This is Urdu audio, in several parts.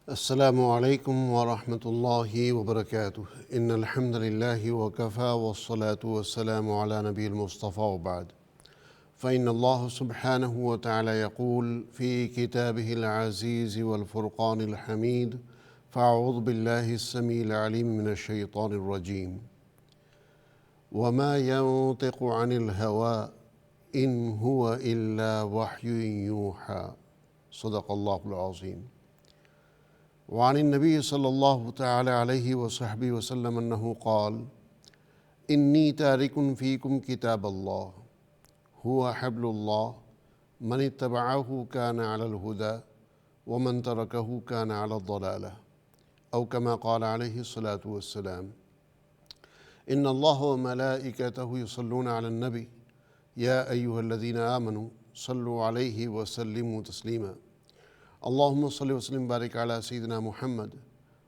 السلام علیکم ورحمۃ اللہ وبرکاتہ ان الحمد للہ وکفی والصلاة والسلام علی نبی المصطفى وبعد فإن اللہ سبحانہ وتعالی یقول فی کتابہ العزیز والفرقان الحمید فاعوذ باللہ السمیع العلیم من الشیطان الرجیم وما ينطق عن الهوى ان هو الا وحی یوحى صدق اللہ العظیم وعن النبی صلی اللہ تعالی علیہ وصحبہ وسلم انہ قال انی تارک فیکم کتاب اللہ هو حبل اللہ من اتبعہ کان علی الہدى ومن ترکہ کان علی الضلالہ او کما قال علیہ الصلاة والسلام ان اللہ وملائکتہ یصلون علی النبی یا ایہا الذین آمنوا صلوا علیہ وسلموا تسلیما اللہم صلی وسلم بارک علی سیدنا محمد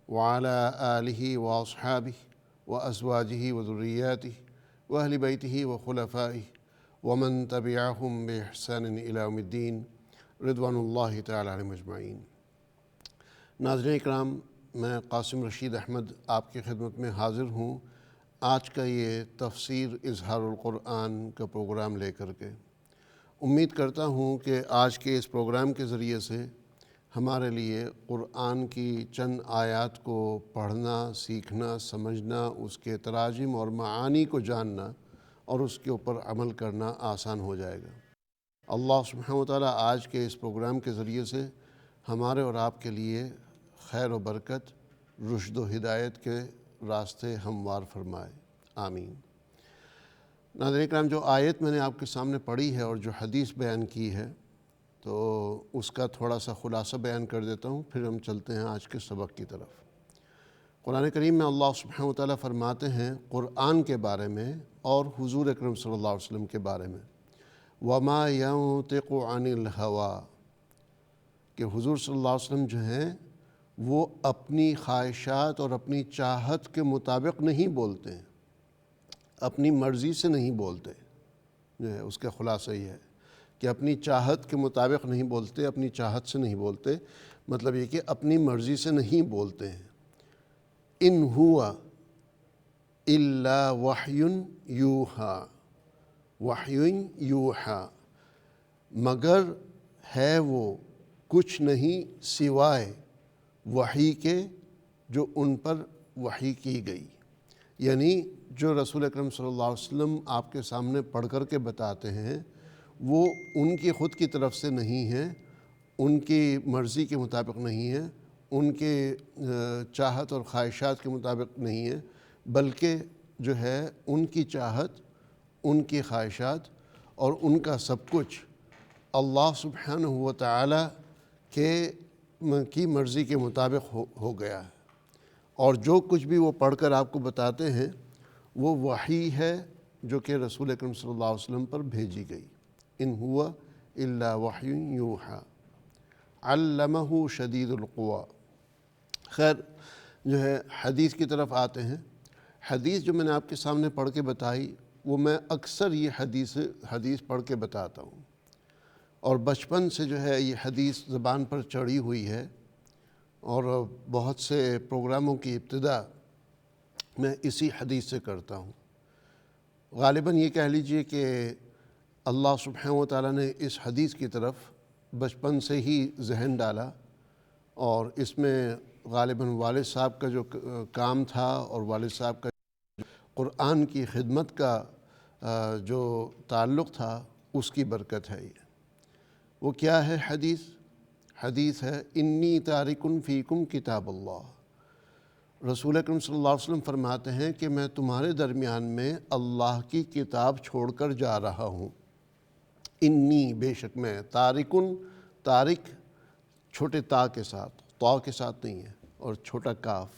وعلی آلہ واصحابہ وازواجہ وذریاتہ واہل بیتہ وخلفائہ ومن تبعہم بإحسان الی یوم الدین رضوان اللہ تعالی علیہم اجمعین۔ ناظرین اکرام، میں قاسم رشید احمد آپ کی خدمت میں حاضر ہوں آج کا یہ تفسیر اظہار القرآن کا پروگرام لے کر کے۔ امید کرتا ہوں کہ آج کے اس پروگرام کے ذریعے سے ہمارے لیے قرآن کی چند آیات کو پڑھنا، سیکھنا، سمجھنا، اس کے تراجم اور معانی کو جاننا اور اس کے اوپر عمل کرنا آسان ہو جائے گا۔ اللہ سبحانہ و تعالیٰ آج کے اس پروگرام کے ذریعے سے ہمارے اور آپ کے لیے خیر و برکت، رشد و ہدایت کے راستے ہموار فرمائے، آمین۔ ناظرین کرام، جو آیت میں نے آپ کے سامنے پڑھی ہے اور جو حدیث بیان کی ہے تو اس کا تھوڑا سا خلاصہ بیان کر دیتا ہوں، پھر ہم چلتے ہیں آج کے سبق کی طرف۔ قرآن کریم میں اللہ سبحانہ وتعالیٰ فرماتے ہیں قرآن کے بارے میں اور حضور اکرم صلی اللہ علیہ وسلم کے بارے میں وَمَا يَنطِقُ عَنِ الْهَوَىٰ، کہ حضور صلی اللہ علیہ وسلم جو ہیں وہ اپنی خواہشات اور اپنی چاہت کے مطابق نہیں بولتے ہیں، اپنی مرضی سے نہیں بولتے، جو ہے اس کا خلاصہ یہ ہے کہ اپنی چاہت کے مطابق نہیں بولتے، اپنی چاہت سے نہیں بولتے، مطلب یہ کہ اپنی مرضی سے نہیں بولتے ہیں۔ ان ہوا الا وحی یوحی، وحی یوحی، مگر ہے وہ کچھ نہیں سوائے وحی کے جو ان پر وحی کی گئی، یعنی جو رسول اکرم صلی اللہ علیہ وسلم آپ کے سامنے پڑھ کر کے بتاتے ہیں وہ ان کی خود کی طرف سے نہیں ہے، ان کی مرضی کے مطابق نہیں ہے، ان کے چاہت اور خواہشات کے مطابق نہیں ہے، بلکہ جو ہے ان کی چاہت، ان کی خواہشات اور ان کا سب کچھ اللہ سبحانہ و تعالی کی مرضی کے مطابق ہو گیا ہے، اور جو کچھ بھی وہ پڑھ کر آپ کو بتاتے ہیں وہ وحی ہے جو کہ رسول اکرم صلی اللہ علیہ وسلم پر بھیجی گئی۔ ان ہوا الا وحی یوحی علمہ شدید القویٰ۔ خیر، جو ہے حدیث کی طرف آتے ہیں۔ حدیث جو میں نے آپ کے سامنے پڑھ کے بتائی وہ میں اکثر یہ حدیث پڑھ کے بتاتا ہوں، اور بچپن سے جو ہے یہ حدیث زبان پر چڑھی ہوئی ہے، اور بہت سے پروگراموں کی ابتدا میں اسی حدیث سے کرتا ہوں۔ غالباً یہ کہہ لیجئے کہ اللہ سبحانہ و تعالیٰ نے اس حدیث کی طرف بچپن سے ہی ذہن ڈالا، اور اس میں غالباً والد صاحب کا جو کام تھا اور والد صاحب کا قرآن کی خدمت کا جو تعلق تھا اس کی برکت ہے۔ یہ وہ کیا ہے حدیث؟ حدیث ہے انی تارک فیکم کتاب اللہ۔ رسول اکرم صلی اللہ علیہ وسلم فرماتے ہیں کہ میں تمہارے درمیان میں اللہ کی کتاب چھوڑ کر جا رہا ہوں۔ انی، بے شک میں، تارکن، تارک چھوٹے تا کے ساتھ، طا کے ساتھ نہیں ہے، اور چھوٹا کاف،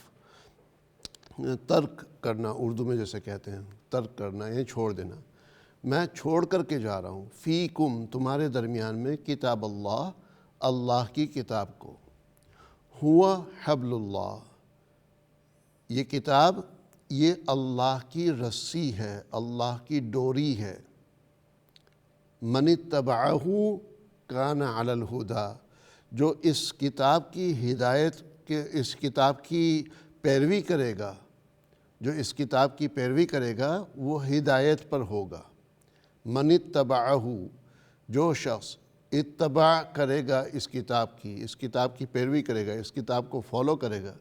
ترک کرنا اردو میں جیسے کہتے ہیں، ترک کرنا یعنی چھوڑ دینا۔ میں چھوڑ کر کے جا رہا ہوں فیکم، تمہارے درمیان میں، کتاب اللہ، اللہ کی کتاب کو۔ ہوا حبل اللہ، یہ کتاب یہ اللہ کی رسی ہے، اللہ کی ڈوری ہے۔ من اتبعہ کان علی الہدیٰ، جو اس کتاب کی ہدایت کہ اس کتاب کی پیروی کرے گا، جو اس کتاب کی پیروی کرے گا وہ ہدایت پر ہوگا۔ من اتبعہ، جو شخص اتباع کرے گا اس کتاب کی پیروی کرے گا، اس کتاب کو فالو کرے گا،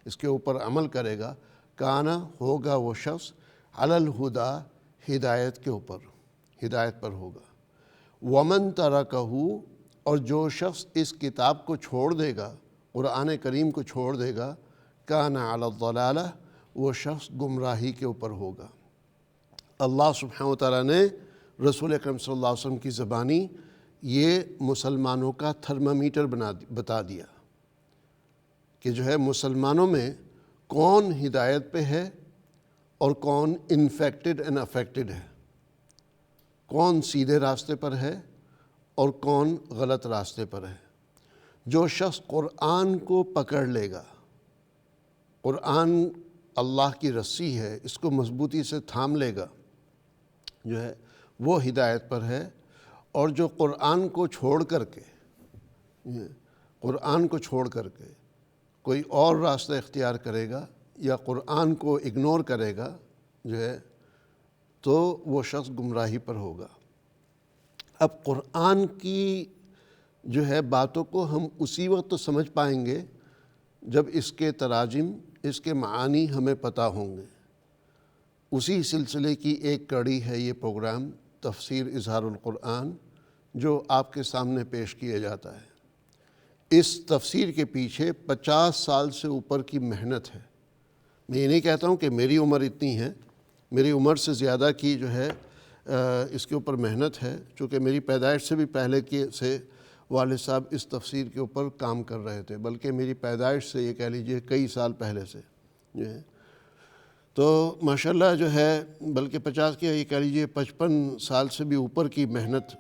اس کے اوپر عمل کرے گا، کانا ہوگا وہ شخص علی الہدی، ہدایت کے اوپر، ہدایت پر ہوگا۔ ومن ترکہ، اور جو شخص اس کتاب کو چھوڑ دے گا، قرآن کریم کو چھوڑ دے گا، کانا علی الضلالہ، وہ شخص گمراہی کے اوپر ہوگا۔ اللہ سبحانہ وتعالیٰ نے رسول اکرم صلی اللہ علیہ وسلم کی زبانی یہ مسلمانوں کا تھرمامیٹر بتا دیا کہ جو ہے مسلمانوں میں کون ہدایت پہ ہے اور کون انفیکٹڈ اینڈ افیکٹڈ ہے، کون سیدھے راستے پر ہے اور کون غلط راستے پر ہے۔ جو شخص قرآن کو پکڑ لے گا، قرآن اللہ کی رسی ہے، اس کو مضبوطی سے تھام لے گا، جو ہے وہ ہدایت پر ہے۔ اور جو قرآن کو چھوڑ کر کے کوئی اور راستہ اختیار کرے گا یا قرآن کو اگنور کرے گا، جو ہے تو وہ شخص گمراہی پر ہوگا۔ اب قرآن کی جو ہے باتوں کو ہم اسی وقت تو سمجھ پائیں گے جب اس کے تراجم، اس کے معانی ہمیں پتہ ہوں گے۔ اسی سلسلے کی ایک کڑی ہے یہ پروگرام تفسیر اظہار القرآن، جو آپ کے سامنے پیش کیا جاتا ہے۔ اس تفسیر کے پیچھے 50 سال سے اوپر کی محنت ہے۔ میں یہ نہیں کہتا ہوں کہ میری عمر اتنی ہے، میری عمر سے زیادہ کی جو ہے اس کے اوپر محنت ہے، چونکہ میری پیدائش سے بھی پہلے سے والد صاحب اس تفسیر کے اوپر کام کر رہے تھے، بلکہ میری پیدائش سے یہ کہہ لیجئے کئی سال پہلے سے جو ہے۔ تو ماشاءاللہ جو ہے بلکہ 50 کے یہ کہہ لیجئے 55 سال سے بھی اوپر کی محنت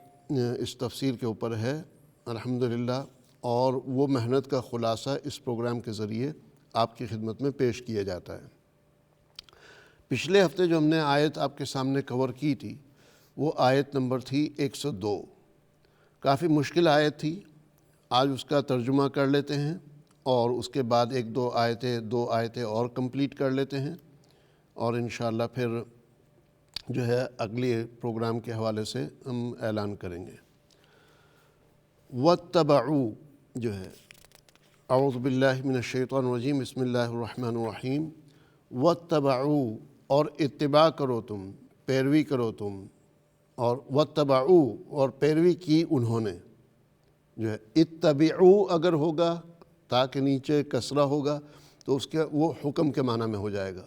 اس تفسیر کے اوپر ہے الحمدللہ، اور وہ محنت کا خلاصہ اس پروگرام کے ذریعے آپ کی خدمت میں پیش کیا جاتا ہے۔ پچھلے ہفتے جو ہم نے آیت آپ کے سامنے کور کی تھی وہ آیت نمبر تھی 102، کافی مشکل آیت تھی۔ آج اس کا ترجمہ کر لیتے ہیں اور اس کے بعد دو آیتیں اور کمپلیٹ کر لیتے ہیں، اور انشاءاللہ پھر جو ہے اگلی پروگرام کے حوالے سے ہم اعلان کریں گے۔ وَاتَّبَعُوا جو ہے، اعوذ باللہ من الشیطان الرجیم، بسم اللہ الرحمن الرحیم۔ وَاتَّبَعُوا، اور اتباع کرو تم، پیروی کرو تم، اور وَاتَّبَعُوا، اور پیروی کی انہوں نے، جو ہے اتبعوا اگر ہوگا تاکہ نیچے کسرہ ہوگا تو اس کے وہ حکم کے معنی میں ہو جائے گا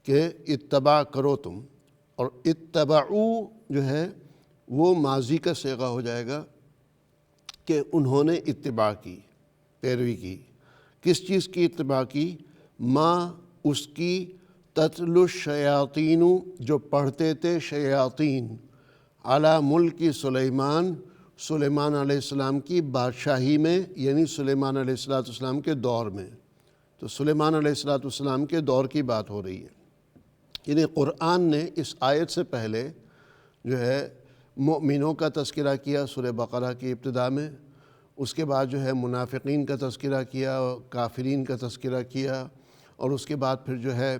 کہ اتباع کرو تم، اور اتبعوا جو ہے وہ ماضی کا صیغہ ہو جائے گا کہ انہوں نے اتباع کی، پیروی کی۔ کس چیز کی اتباع کی؟ ما، اس کی، تتلو الشیاطین، جو پڑھتے تھے شیاطین، علی ملک سلیمان، سلیمان علیہ السلام کی بادشاہی میں، یعنی سلیمان علیہ السلام کے دور میں۔ تو سلیمان علیہ السلام کے دور کی بات ہو رہی ہے، یعنی قرآن نے اس آیت سے پہلے جو ہے مؤمنوں کا تذکرہ کیا سورہ بقرہ کی ابتدا میں، اس کے بعد جو ہے منافقین کا تذکرہ کیا، کافرین کا تذکرہ کیا، اور اس کے بعد پھر جو ہے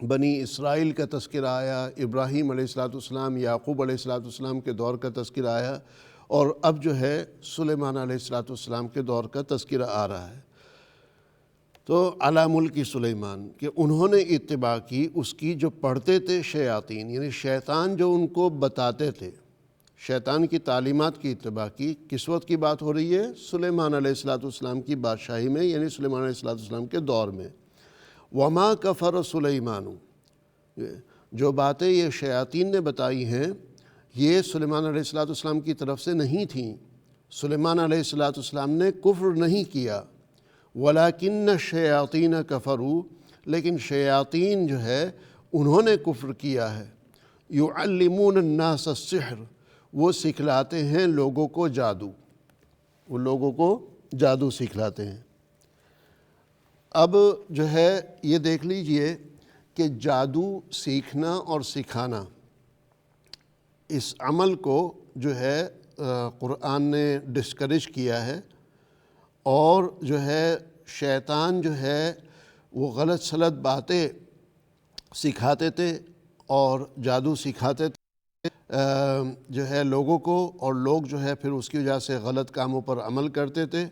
بنی اسرائیل کا تذکرہ آیا، ابراہیم علیہ السلام، یعقوب علیہ السلام کے دور کا تذکرہ آیا، اور اب جو ہے سلیمان علیہ السلام کے دور کا تذکرہ آ رہا ہے۔ تو علی ملک سلیمان، کہ انہوں نے اتباع کی اس کی جو پڑھتے تھے شیاطین، یعنی شیطان جو ان کو بتاتے تھے، شیطان کی تعلیمات کی اتباع کی۔ کس وقت کی بات ہو رہی ہے؟ سلیمان علیہ السلام کی بادشاہی میں، یعنی سلیمان علیہ السلام کے دور میں۔ وما کفر سلیمان، جو باتیں یہ شیاطین نے بتائی ہیں یہ سلیمان علیہ السلام کی طرف سے نہیں تھیں، سلیمان علیہ السلام نے کفر نہیں کیا، ولیکن الشیاطین کفروا، لیکن شیاطین جو ہے انہوں نے کفر کیا ہے۔ یعلمون الناس السحر، وہ سکھلاتے ہیں لوگوں کو جادو، وہ لوگوں کو جادو سکھلاتے ہیں۔ اب جو ہے یہ دیکھ لیجئے کہ جادو سیکھنا اور سکھانا، اس عمل کو جو ہے قرآن نے ڈسکریج کیا ہے، اور جو ہے شیطان جو ہے وہ غلط سلط باتیں سکھاتے تھے اور جادو سکھاتے تھے جو ہے لوگوں کو، اور لوگ جو ہے پھر اس کی وجہ سے غلط کاموں پر عمل کرتے تھے،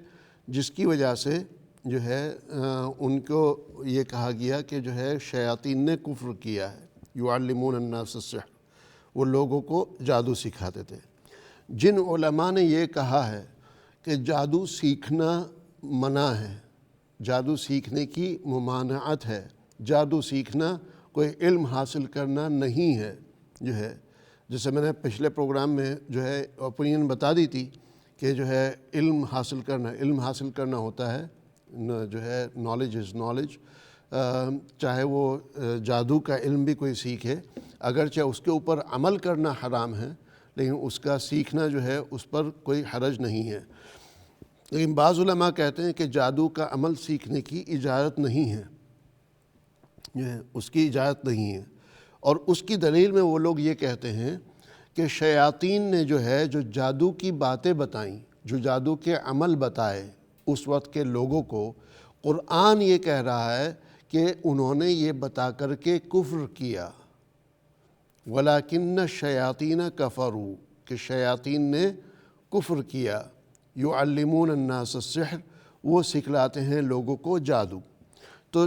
جس کی وجہ سے جو ہے ان کو یہ کہا گیا کہ جو ہے شیاطین نے کفر کیا ہے، یعلمون الناس السحر، وہ لوگوں کو جادو سکھاتے تھے۔ جن علماء نے یہ کہا ہے کہ جادو سیکھنا منع ہے، جادو سیکھنے کی ممانعت ہے، جادو سیکھنا کوئی علم حاصل کرنا نہیں ہے، جو ہے جیسے میں نے پچھلے پروگرام میں جو ہے اوپینین بتا دی تھی کہ جو ہے علم حاصل کرنا ہوتا ہے جو ہے نالج از نالج، چاہے وہ جادو کا علم بھی کوئی سیکھے، اگرچہ اس کے اوپر عمل کرنا حرام ہے، لیکن اس کا سیکھنا جو ہے اس پر کوئی حرج نہیں ہے۔ لیکن بعض علماء کہتے ہیں کہ جادو کا عمل سیکھنے کی اجازت نہیں ہے، اس کی اجازت نہیں ہے، اور اس کی دلیل میں وہ لوگ یہ کہتے ہیں کہ شیاطین نے جو ہے جو جادو کی باتیں بتائیں، جو جادو کے عمل بتائے اس وقت کے لوگوں کو، قرآن یہ کہہ رہا ہے کہ انہوں نے یہ بتا کر کے کفر کیا، وَلَكِنَّ الشَّيَاطِينَ كَفَرُوا، کہ شیاطین نے کفر کیا، يُعَلِّمُونَ النَّاسَ السِّحْرَ، وہ سکھلاتے ہیں لوگوں کو جادو۔ تو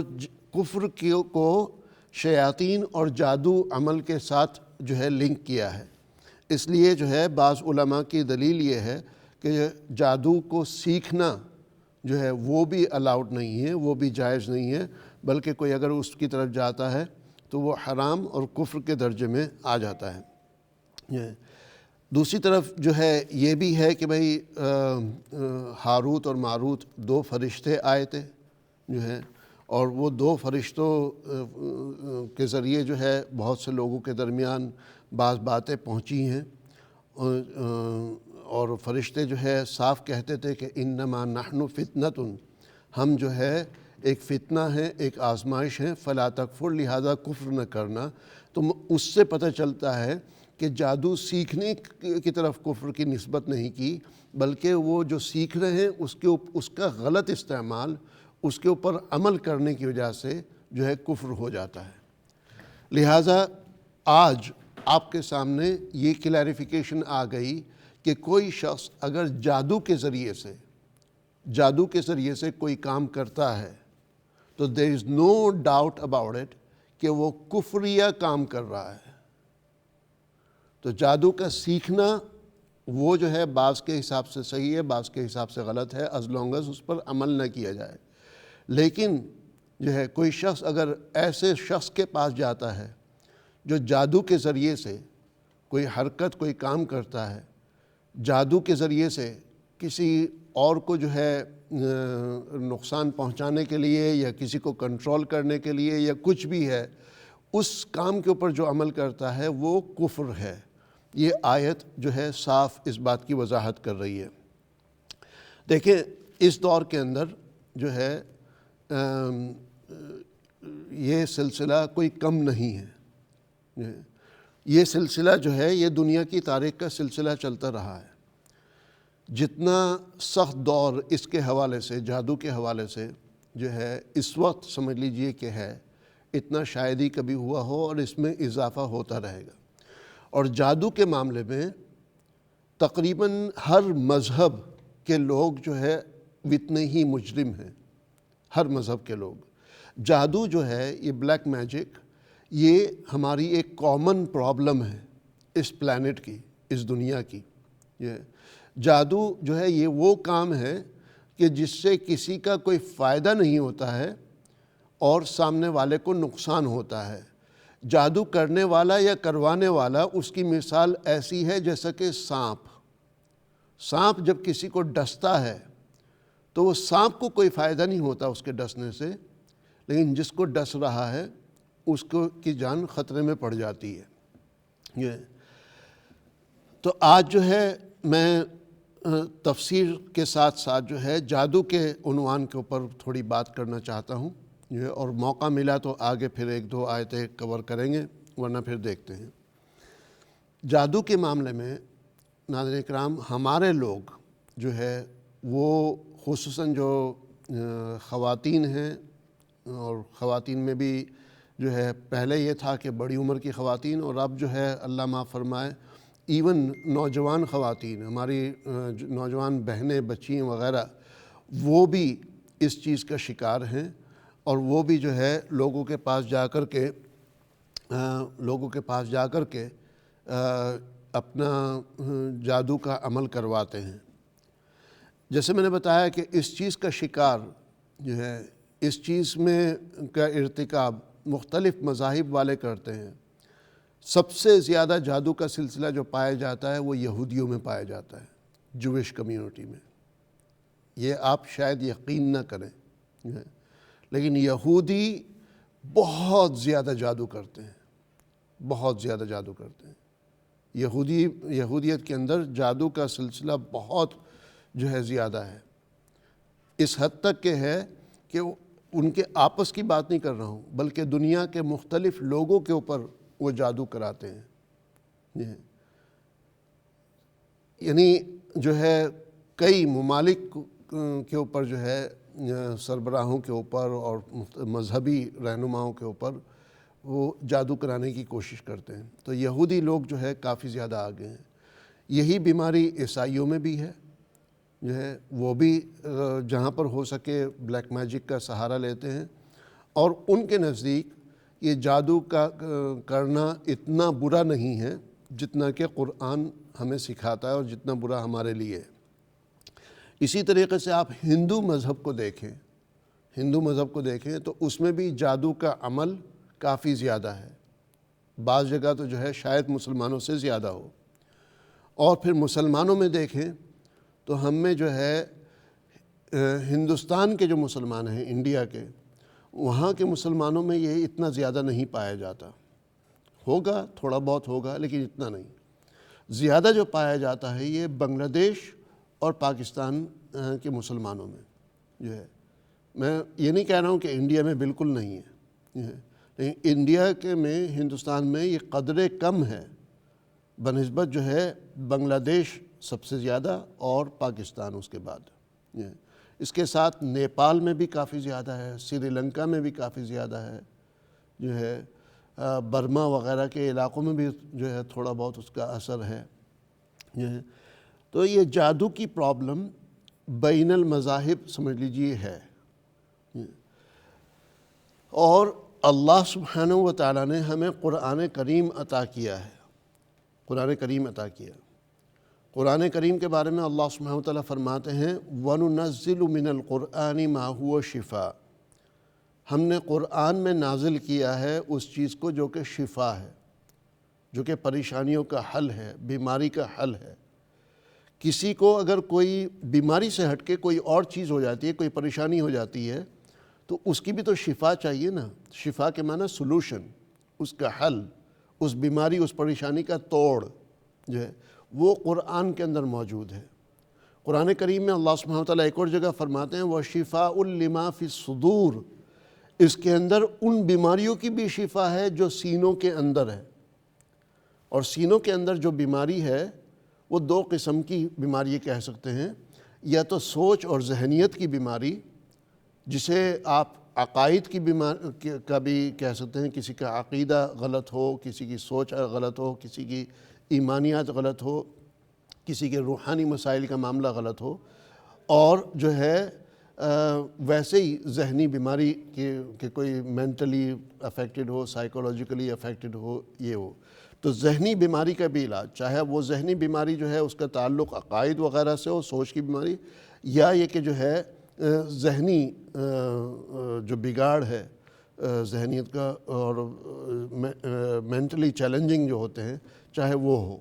کفر کو شیاطین اور جادو عمل کے ساتھ جو ہے لنک کیا ہے، اس لیے جو ہے بعض علماء کی دلیل یہ ہے کہ جادو کو سیکھنا جو ہے وہ بھی الاؤڈ نہیں ہے، وہ بھی جائز نہیں ہے، بلکہ کوئی اگر اس کی طرف جاتا ہے تو وہ حرام اور کفر کے درجے میں آ جاتا ہے۔ دوسری طرف جو ہے یہ بھی ہے کہ بھئی ہاروت اور ماروت دو فرشتے آئے تھے جو ہے، اور وہ دو فرشتوں کے ذریعے جو ہے بہت سے لوگوں کے درمیان بعض باتیں پہنچی ہیں، اور فرشتے جو ہے صاف کہتے تھے کہ انما نحن فتنۃ، ہم جو ہے ایک فتنہ ہے، ایک آزمائش ہے، فلا تکفر، لہذا کفر نہ کرنا۔ تو اس سے پتہ چلتا ہے کہ جادو سیکھنے کی طرف کفر کی نسبت نہیں کی، بلکہ وہ جو سیکھ رہے ہیں اس کا غلط استعمال، اس کے اوپر عمل کرنے کی وجہ سے جو ہے کفر ہو جاتا ہے۔ لہٰذا آج آپ کے سامنے یہ کلیریفیکیشن آ گئی کہ کوئی شخص اگر جادو کے ذریعے سے کوئی کام کرتا ہے تو there is no doubt about it کہ وہ کفریہ کام کر رہا ہے۔ تو جادو کا سیکھنا وہ جو ہے بعض کے حساب سے صحیح ہے، بعض کے حساب سے غلط ہے، as long as اس پر عمل نہ کیا جائے۔ لیکن جو ہے کوئی شخص اگر ایسے شخص کے پاس جاتا ہے جو جادو کے ذریعے سے کوئی حرکت، کوئی کام کرتا ہے، جادو کے ذریعے سے کسی اور کو جو ہے نقصان پہنچانے کے لیے یا کسی کو کنٹرول کرنے کے لیے یا کچھ بھی ہے، اس کام کے اوپر جو عمل کرتا ہے وہ کفر ہے۔ یہ آیت جو ہے صاف اس بات کی وضاحت کر رہی ہے۔ دیکھیں اس دور کے اندر جو ہے یہ سلسلہ کوئی کم نہیں ہے، یہ سلسلہ جو ہے یہ دنیا کی تاریخ کا سلسلہ چلتا رہا ہے۔ جتنا سخت دور اس کے حوالے سے، جادو کے حوالے سے جو ہے اس وقت سمجھ لیجئے کہ ہے، اتنا شاید ہی کبھی ہوا ہو، اور اس میں اضافہ ہوتا رہے گا۔ اور جادو کے معاملے میں تقریباً ہر مذہب کے لوگ جو ہے اتنے ہی مجرم ہیں، ہر مذہب کے لوگ۔ جادو جو ہے یہ بلیک میجک، یہ ہماری ایک کامن پرابلم ہے اس پلانٹ کی، اس دنیا کی۔ یہ جادو جو ہے یہ وہ کام ہے کہ جس سے کسی کا کوئی فائدہ نہیں ہوتا ہے اور سامنے والے کو نقصان ہوتا ہے۔ جادو کرنے والا یا کروانے والا، اس کی مثال ایسی ہے جیسا کہ سانپ جب کسی کو ڈستا ہے تو وہ سانپ کو کوئی فائدہ نہیں ہوتا اس کے ڈسنے سے، لیکن جس کو ڈس رہا ہے اس کو کی جان خطرے میں پڑ جاتی ہے۔ تو آج جو ہے میں تفسیر کے ساتھ ساتھ جو ہے جادو کے عنوان کے اوپر تھوڑی بات کرنا چاہتا ہوں، اور موقع ملا تو آگے پھر ایک دو آیتیں کور کریں گے، ورنہ پھر دیکھتے ہیں۔ جادو کے معاملے میں ناظرین کرام، ہمارے لوگ جو ہے وہ خصوصاً جو خواتین ہیں، اور خواتین میں بھی جو ہے پہلے یہ تھا کہ بڑی عمر کی خواتین، اور اب جو ہے اللہ معاف فرمائے ایون نوجوان خواتین، ہماری نوجوان بہنیں، بچیاں وغیرہ، وہ بھی اس چیز کا شکار ہیں، اور وہ بھی جو ہے لوگوں کے پاس جا کر کے اپنا جادو کا عمل کرواتے ہیں۔ جیسے میں نے بتایا کہ اس چیز کا شکار جو ہے، اس چیز میں کا ارتکاب مختلف مذاہب والے کرتے ہیں۔ سب سے زیادہ جادو کا سلسلہ جو پایا جاتا ہے وہ یہودیوں میں پایا جاتا ہے، جوش کمیونٹی میں۔ یہ آپ شاید یقین نہ کریں، لیکن یہودی بہت زیادہ جادو کرتے ہیں، بہت زیادہ جادو کرتے ہیں۔ یہودیت کے اندر جادو کا سلسلہ بہت جو ہے زیادہ ہے، اس حد تک کہ ہے کہ ان کے آپس کی بات نہیں کر رہا ہوں، بلکہ دنیا کے مختلف لوگوں کے اوپر وہ جادو کراتے ہیں۔ یعنی جو ہے کئی ممالک کے اوپر جو ہے سربراہوں کے اوپر اور مذہبی رہنماؤں کے اوپر وہ جادو کرانے کی کوشش کرتے ہیں۔ تو یہودی لوگ جو ہے کافی زیادہ آگے ہیں۔ یہی بیماری عیسائیوں میں بھی ہے، جو ہے وہ بھی جہاں پر ہو سکے بلیک میجک کا سہارا لیتے ہیں، اور ان کے نزدیک یہ جادو کا کرنا اتنا برا نہیں ہے جتنا کہ قرآن ہمیں سکھاتا ہے اور جتنا برا ہمارے لیے ہے۔ اسی طریقے سے آپ ہندو مذہب کو دیکھیں تو اس میں بھی جادو کا عمل کافی زیادہ ہے، بعض جگہ تو جو ہے شاید مسلمانوں سے زیادہ ہو۔ اور پھر مسلمانوں میں دیکھیں تو ہم میں جو ہے ہندوستان کے جو مسلمان ہیں، انڈیا کے، وہاں کے مسلمانوں میں یہ اتنا زیادہ نہیں پایا جاتا، ہوگا تھوڑا بہت ہوگا لیکن اتنا نہیں۔ زیادہ جو پایا جاتا ہے یہ بنگلہ دیش اور پاکستان کے مسلمانوں میں جو ہے۔ میں یہ نہیں کہہ رہا ہوں کہ انڈیا میں بالکل نہیں ہے، لیکن انڈیا کے میں، ہندوستان میں یہ قدرے کم ہے بنسبت جو ہے بنگلہ دیش سب سے زیادہ اور پاکستان اس کے بعد۔ اس کے ساتھ نیپال میں بھی کافی زیادہ ہے، سری لنکا میں بھی کافی زیادہ ہے، جو ہے برما وغیرہ کے علاقوں میں بھی جو ہے تھوڑا بہت اس کا اثر ہے۔ تو یہ جادو کی پرابلم بین المذاہب سمجھ لیجئے ہے، اور اللہ سبحانہ و تعالیٰ نے ہمیں قرآن کریم عطا کیا ہے، قرآن کریم کے بارے میں اللہ سبحانہ و تعالیٰ فرماتے ہیں وَنُنَزِّلُ مِنَ الْقُرْآنِ مَا هُوَ شِفَاء، ہم نے قرآن میں نازل کیا ہے اس چیز کو جو کہ شفا ہے، جو کہ پریشانیوں کا حل ہے، بیماری کا حل ہے۔ کسی کو اگر کوئی بیماری سے ہٹ کے کوئی اور چیز ہو جاتی ہے، کوئی پریشانی ہو جاتی ہے، تو اس کی بھی تو شفا چاہیے نا۔ شفا کے معنی سلوشن، اس کا حل، اس بیماری، اس پریشانی کا توڑ جو ہے وہ قرآن کے اندر موجود ہے۔ قرآن کریم میں اللہ سبحانہ وتعالیٰ ایک اور جگہ فرماتے ہیں وَشِفَاءٌ لِمَا فِي الصُّدُورِ، اس کے اندر ان بیماریوں کی بھی شفا ہے جو سینوں کے اندر ہے۔ اور سینوں کے اندر جو بیماری ہے وہ دو قسم کی بیماری کہہ سکتے ہیں، یا تو سوچ اور ذہنیت کی بیماری، جسے آپ عقائد کی بیماری کا بھی کہہ سکتے ہیں، کسی کا عقیدہ غلط ہو، کسی کی سوچ غلط ہو، کسی کی ایمانیات غلط ہو، کسی کے روحانی مسائل کا معاملہ غلط ہو، اور جو ہے ویسے ہی ذہنی بیماری کہ کوئی مینٹلی افیکٹڈ ہو، سائیکولوجیکلی افیکٹڈ ہو، یہ ہو۔ تو ذہنی بیماری کا بھی علاج، چاہے وہ ذہنی بیماری جو ہے اس کا تعلق عقائد وغیرہ سے ہو، سوچ کی بیماری، یا یہ کہ جو ہے ذہنی جو بگاڑ ہے ذہنیت کا اور مینٹلی چیلنجنگ جو ہوتے ہیں، چاہے وہ ہو،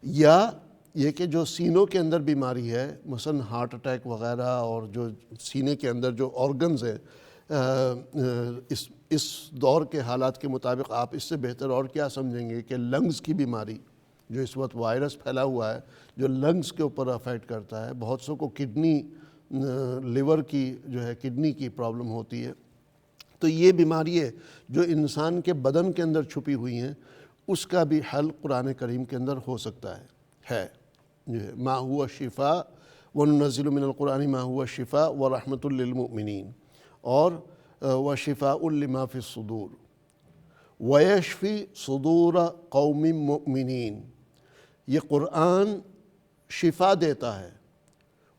یا یہ کہ جو سینوں کے اندر بیماری ہے، مثلا ہارٹ اٹیک وغیرہ، اور جو سینے کے اندر جو آرگنز ہیں، اس دور کے حالات کے مطابق آپ اس سے بہتر اور کیا سمجھیں گے کہ لنگز کی بیماری، جو اس وقت وائرس پھیلا ہوا ہے، جو لنگز کے اوپر افیکٹ کرتا ہے، بہت سو کو کڈنی، لیور کی جو ہے کڈنی کی پرابلم ہوتی ہے۔ تو یہ بیماری ہے جو انسان کے بدن کے اندر چھپی ہوئی ہیں، اس کا بھی حل قرآن کریم کے اندر ہو سکتا ہے۔ ما هو شفاء وَنُنَزِّلُ مِنَ الْقُرْآنِ مَا هُوَ شِفَاءٌ وَرَحْمَةٌ لِّلْمُؤْمِنِينَ اور وَشِفَاءٌ لِّمَا فِي الصُّدُورِ وَيَشْفِي صُدُورَ قَوْمٍ مُؤْمِنِينَ، یہ قرآن شفا دیتا ہے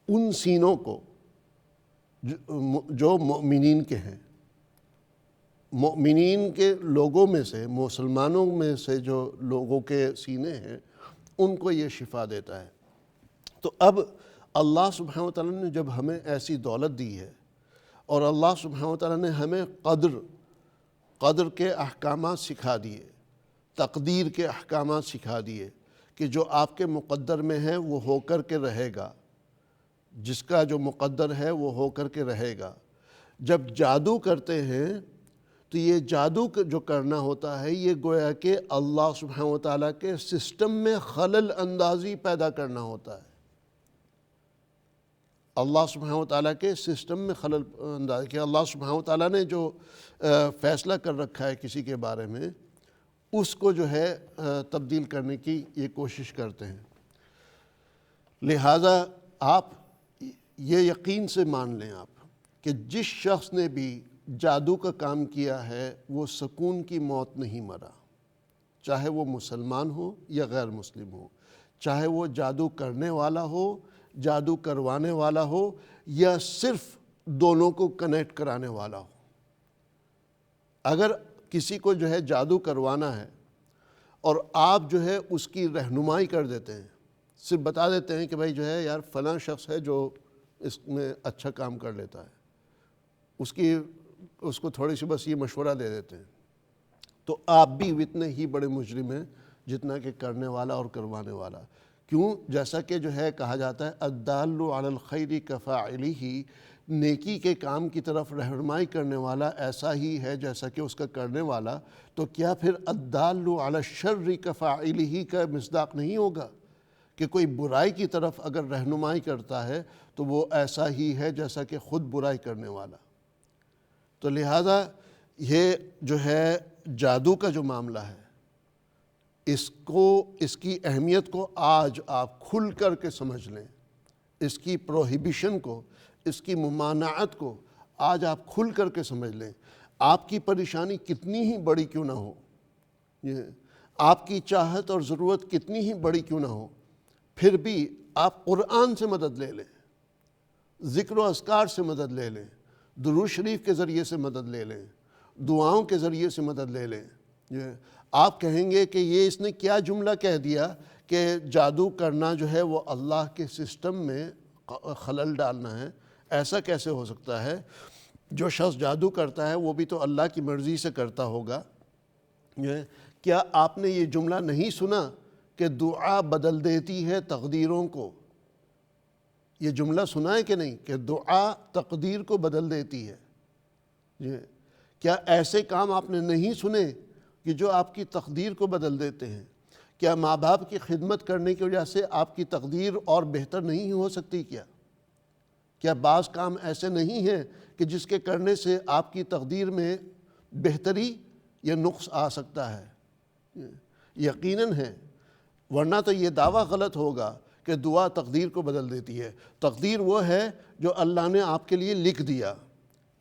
ان سینوں کو جو مؤمنین کے ہیں، مؤمنین کے لوگوں میں سے، مسلمانوں میں سے جو لوگوں کے سینے ہیں ان کو یہ شفا دیتا ہے۔ تو اب اللہ سبحانہ وتعالیٰ نے جب ہمیں ایسی دولت دی ہے اور اللہ سبحانہ وتعالیٰ نے ہمیں قدر کے احکامات سکھا دیے، تقدیر کے احکامات سکھا دیے کہ جو آپ کے مقدر میں ہے وہ ہو کر کے رہے گا، جس کا جو مقدر ہے وہ ہو کر کے رہے گا۔ جب جادو کرتے ہیں تو یہ جادو جو کرنا ہوتا ہے یہ گویا کہ اللہ سبحانہ وتعالیٰ کے سسٹم میں خلل اندازی پیدا کرنا ہوتا ہے۔ اللہ سبحانہ وتعالیٰ کے سسٹم میں خلل اندازی، کہ اللہ سبحانہ وتعالیٰ نے جو فیصلہ کر رکھا ہے کسی کے بارے میں اس کو جو ہے تبدیل کرنے کی یہ کوشش کرتے ہیں۔ لہٰذا آپ یہ یقین سے مان لیں آپ کہ جس شخص نے بھی جادو کا کام کیا ہے وہ سکون کی موت نہیں مرا، چاہے وہ مسلمان ہو یا غیر مسلم ہو، چاہے وہ جادو کرنے والا ہو، جادو کروانے والا ہو، یا صرف دونوں کو کنیکٹ کرانے والا ہو۔ اگر کسی کو جو ہے جادو کروانا ہے اور آپ جو ہے اس کی رہنمائی کر دیتے ہیں، صرف بتا دیتے ہیں کہ بھائی جو ہے یار فلاں شخص ہے جو اس میں اچھا کام کر لیتا ہے، اس کو تھوڑی سی بس یہ مشورہ دے دیتے ہیں، تو آپ بھی اتنے ہی بڑے مجرم ہیں جتنا کہ کرنے والا اور کروانے والا۔ کیوں؟ جیسا کہ جو ہے کہا جاتا ہے الدال علی الخیر کفاعلہ، نیکی کے کام کی طرف رہنمائی کرنے والا ایسا ہی ہے جیسا کہ اس کا کرنے والا، تو کیا پھر الدال علی الشر کفاعلہ کا مصداق نہیں ہوگا کہ کوئی برائی کی طرف اگر رہنمائی کرتا ہے تو وہ ایسا ہی ہے جیسا کہ خود برائی کرنے والا۔ تو لہٰذا یہ جو ہے جادو کا جو معاملہ ہے اس کی اہمیت کو آج آپ کھل کر کے سمجھ لیں، اس کی پروہیبیشن کو، اس کی ممانعت کو آج آپ کھل کر کے سمجھ لیں۔ آپ کی پریشانی کتنی ہی بڑی کیوں نہ ہو، آپ کی چاہت اور ضرورت کتنی ہی بڑی کیوں نہ ہو، پھر بھی آپ قرآن سے مدد لے لیں، ذکر و اذکار سے مدد لے لیں، درود شریف کے ذریعے سے مدد لے لیں، دعاؤں کے ذریعے سے مدد لے لیں۔ آپ کہیں گے کہ یہ اس نے کیا جملہ کہہ دیا کہ جادو کرنا جو ہے وہ اللہ کے سسٹم میں خلل ڈالنا ہے، ایسا کیسے ہو سکتا ہے؟ جو شخص جادو کرتا ہے وہ بھی تو اللہ کی مرضی سے کرتا ہوگا۔ کیا آپ نے یہ جملہ نہیں سنا کہ دعا بدل دیتی ہے تقدیروں کو؟ یہ جملہ سنا ہے کہ نہیں کہ دعا تقدیر کو بدل دیتی ہے؟ کیا ایسے کام آپ نے نہیں سنے کہ جو آپ کی تقدیر کو بدل دیتے ہیں؟ کیا ماں باپ کی خدمت کرنے کی وجہ سے آپ کی تقدیر اور بہتر نہیں ہو سکتی؟ کیا بعض کام ایسے نہیں ہیں کہ جس کے کرنے سے آپ کی تقدیر میں بہتری یا نقص آ سکتا ہے؟ یقیناً ہے، ورنہ تو یہ دعویٰ غلط ہوگا کہ دعا تقدیر کو بدل دیتی ہے۔ تقدیر وہ ہے جو اللہ نے آپ کے لیے لکھ دیا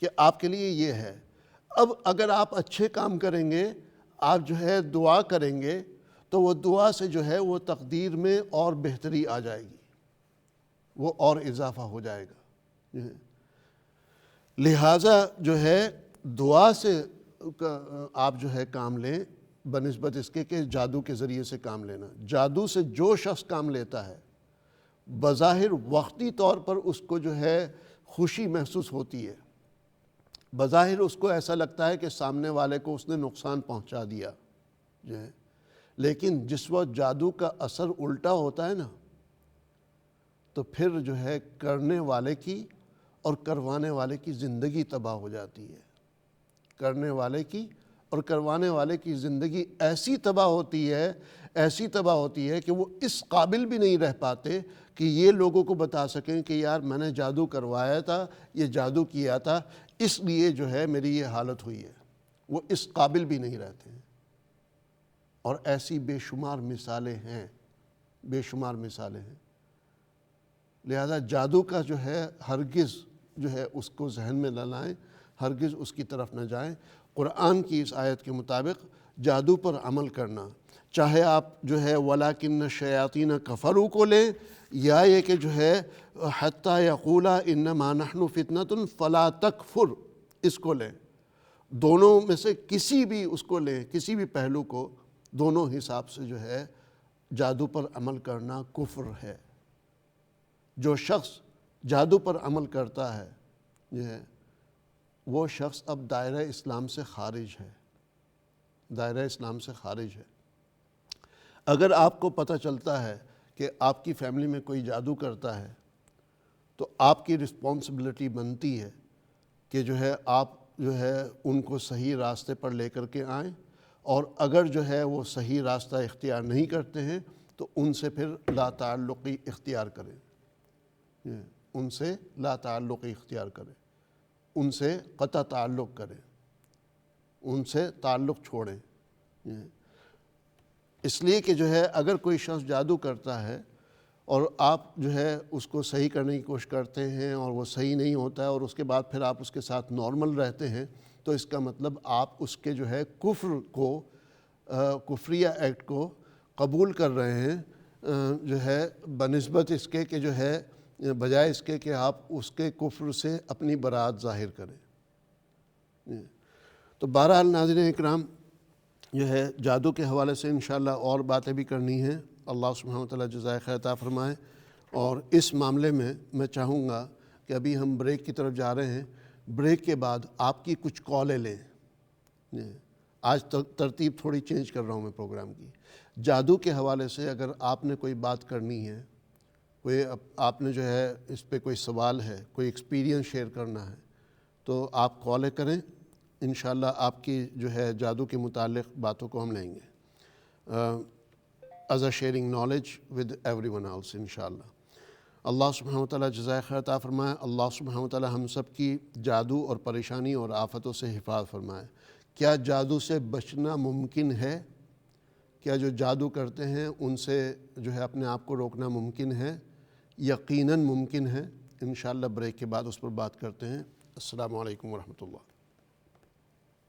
کہ آپ کے لیے یہ ہے۔ اب اگر آپ اچھے کام کریں گے، آپ جو ہے دعا کریں گے، تو وہ دعا سے جو ہے وہ تقدیر میں اور بہتری آ جائے گی، وہ اور اضافہ ہو جائے گا۔ لہٰذا جو ہے دعا سے آپ جو ہے کام لیں بنسبت اس کے کہ جادو کے ذریعے سے کام لینا۔ جادو سے جو شخص کام لیتا ہے بظاہر وقتی طور پر اس کو جو ہے خوشی محسوس ہوتی ہے، بظاہر اس کو ایسا لگتا ہے کہ سامنے والے کو اس نے نقصان پہنچا دیا جو ہے، لیکن جس وقت جادو کا اثر الٹا ہوتا ہے نا، تو پھر جو ہے کرنے والے کی اور کروانے والے کی زندگی تباہ ہو جاتی ہے۔ کرنے والے کی اور کروانے والے کی زندگی ایسی تباہ ہوتی ہے کہ وہ اس قابل بھی نہیں رہ پاتے کہ یہ لوگوں کو بتا سکیں کہ یار میں نے جادو کروایا تھا، یہ جادو کیا تھا، اس لیے جو ہے میری یہ حالت ہوئی ہے۔ وہ اس قابل بھی نہیں رہتے ہیں۔ اور ایسی بے شمار مثالیں ہیں، بے شمار مثالیں ہیں۔ لہذا جادو کا جو ہے ہرگز جو ہے اس کو ذہن میں نہ لائیں، ہرگز اس کی طرف نہ جائیں۔ قرآن کی اس آیت کے مطابق جادو پر عمل کرنا، چاہے آپ جو ہے وَلَٰكِنَّ الشَّيَاطِينَ كَفَرُوا کو لیں، یا یہ کہ جو ہے حَتَّىٰ يَقُولَا إِنَّمَا نَحْنُ فِتْنَةٌ فَلَا تَكْفُرْ، اس کو لیں۔ دونوں میں سے کسی بھی اس کو لیں، کسی بھی پہلو کو، دونوں حساب سے جو ہے جادو پر عمل کرنا کفر ہے۔ جو شخص جادو پر عمل کرتا ہے جو ہے وہ شخص اب دائرہ اسلام سے خارج ہے، دائرہ اسلام سے خارج ہے۔ اگر آپ کو پتہ چلتا ہے کہ آپ کی فیملی میں کوئی جادو کرتا ہے تو آپ کی رسپانسبلٹی بنتی ہے کہ جو ہے آپ جو ہے ان کو صحیح راستے پر لے کر کے آئیں، اور اگر جو ہے وہ صحیح راستہ اختیار نہیں کرتے ہیں تو ان سے پھر لا تعلقی اختیار کریں، ان سے لا تعلقی اختیار کریں، ان سے قطع تعلق کریں، ان سے تعلق چھوڑیں۔ اس لیے کہ جو ہے اگر کوئی شخص جادو کرتا ہے اور آپ جو ہے اس کو صحیح کرنے کی کوشش کرتے ہیں اور وہ صحیح نہیں ہوتا ہے، اور اس کے بعد پھر آپ اس کے ساتھ نارمل رہتے ہیں، تو اس کا مطلب آپ اس کے جو ہے کفر کو، کفریہ ایکٹ کو قبول کر رہے ہیں، جو ہے بنسبت اس کے کہ جو ہے بجائے اس کے کہ آپ اس کے کفر سے اپنی برات ظاہر کریں۔ تو بہرحال ناظرین اکرام، جو ہے جادو کے حوالے سے انشاءاللہ اور باتیں بھی کرنی ہیں، اللہ سبحانہ وتعالیٰ جزائے خیر عطا فرمائے۔ اور اس معاملے میں میں چاہوں گا کہ ابھی ہم بریک کی طرف جا رہے ہیں، بریک کے بعد آپ کی کچھ کالیں لیں۔ آج ترتیب تھوڑی چینج کر رہا ہوں میں پروگرام کی۔ جادو کے حوالے سے اگر آپ نے کوئی بات کرنی ہے، کوئی آپ نے جو ہے اس پہ کوئی سوال ہے، کوئی ایکسپیرینس شیئر کرنا ہے، تو آپ کالیں کریں، انشاءاللہ آپ کی جو ہے جادو کے متعلق باتوں کو ہم لیں گے، as a sharing knowledge with everyone else انشاءاللہ۔ اللہ سبحانہ وتعالیٰ جزائے خیر عطا فرمائے۔ اللہ سبحانہ وتعالیٰ ہم سب کی جادو اور پریشانی اور آفتوں سے حفاظت فرمائے۔ کیا جادو سے بچنا ممکن ہے؟ کیا جو جادو کرتے ہیں ان سے جو ہے اپنے آپ کو روکنا ممکن ہے؟ یقیناً ممکن ہے۔ انشاءاللہ بریک کے بعد اس پر بات کرتے ہیں۔ السلام علیکم ورحمۃ اللہ۔